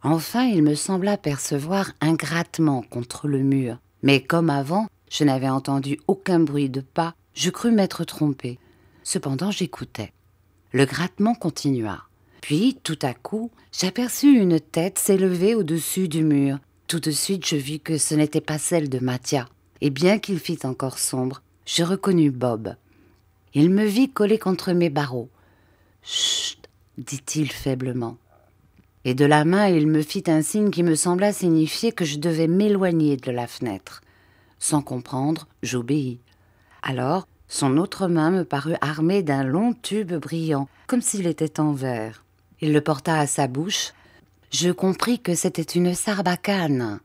Enfin, il me sembla percevoir un grattement contre le mur. Mais comme avant, je n'avais entendu aucun bruit de pas, je crus m'être trompée. Cependant, j'écoutais. Le grattement continua. Puis, tout à coup, j'aperçus une tête s'élever au-dessus du mur. Tout de suite, je vis que ce n'était pas celle de Mathia. Et bien qu'il fît encore sombre, je reconnus Bob. Il me vit collé contre mes barreaux. « Chut !» dit-il faiblement. Et de la main, il me fit un signe qui me sembla signifier que je devais m'éloigner de la fenêtre. Sans comprendre, j'obéis. Alors, son autre main me parut armée d'un long tube brillant, comme s'il était en verre. Il le porta à sa bouche. Je compris que c'était une sarbacane.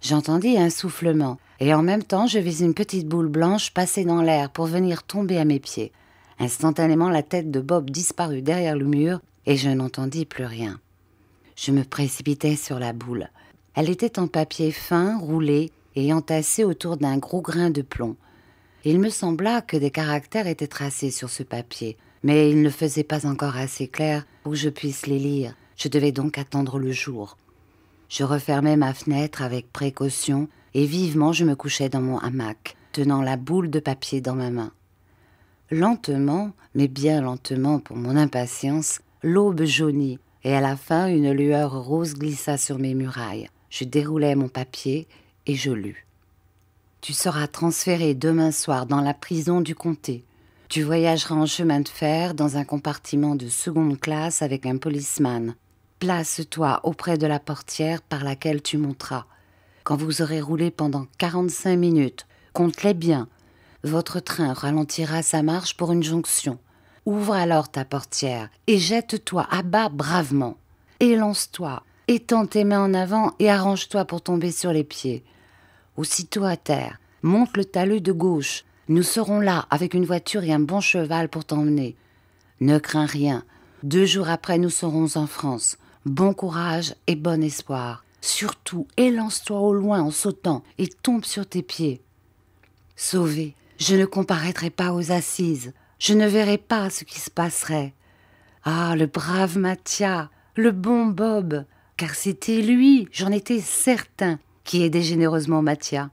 J'entendis un soufflement, et en même temps, je vis une petite boule blanche passer dans l'air pour venir tomber à mes pieds. Instantanément, la tête de Bob disparut derrière le mur, et je n'entendis plus rien. Je me précipitai sur la boule. Elle était en papier fin, roulé et entassé autour d'un gros grain de plomb. Il me sembla que des caractères étaient tracés sur ce papier, mais ils ne faisaient pas encore assez clairs pour que je puisse les lire. Je devais donc attendre le jour. Je refermai ma fenêtre avec précaution et vivement je me couchai dans mon hamac, tenant la boule de papier dans ma main. Lentement, mais bien lentement pour mon impatience, l'aube jaunit et à la fin une lueur rose glissa sur mes murailles. Je déroulai mon papier et je lus. Tu seras transféré demain soir dans la prison du comté. Tu voyageras en chemin de fer dans un compartiment de seconde classe avec un policeman. Place-toi auprès de la portière par laquelle tu monteras. Quand vous aurez roulé pendant 45 minutes, compte-les bien. Votre train ralentira sa marche pour une jonction. Ouvre alors ta portière et jette-toi à bas bravement. Élance-toi, étends tes mains en avant et arrange-toi pour tomber sur les pieds. Aussitôt à terre, monte le talus de gauche. Nous serons là avec une voiture et un bon cheval pour t'emmener. Ne crains rien. 2 jours après, nous serons en France. Bon courage et bon espoir. Surtout, élance-toi au loin en sautant et tombe sur tes pieds. Sauvé, je ne comparaîtrai pas aux assises. Je ne verrai pas ce qui se passerait. Ah, le brave Mathia, le bon Bob, car c'était lui, j'en étais certain, qui aidait généreusement Mathia.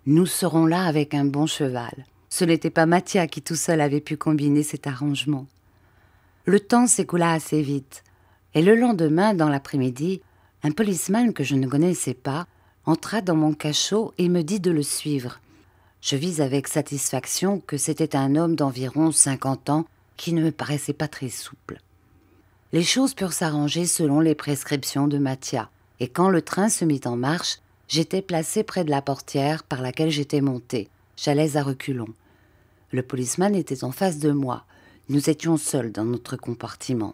Nous serons là avec un bon cheval. Ce n'était pas Mathia qui tout seul avait pu combiner cet arrangement. Le temps s'écoula assez vite, et le lendemain, dans l'après-midi, un policeman que je ne connaissais pas entra dans mon cachot et me dit de le suivre. Je vis avec satisfaction que c'était un homme d'environ 50 ans qui ne me paraissait pas très souple. Les choses purent s'arranger selon les prescriptions de Mathia, et quand le train se mit en marche, j'étais placée près de la portière par laquelle j'étais montée. J'allais à reculons. Le policeman était en face de moi. Nous étions seuls dans notre compartiment.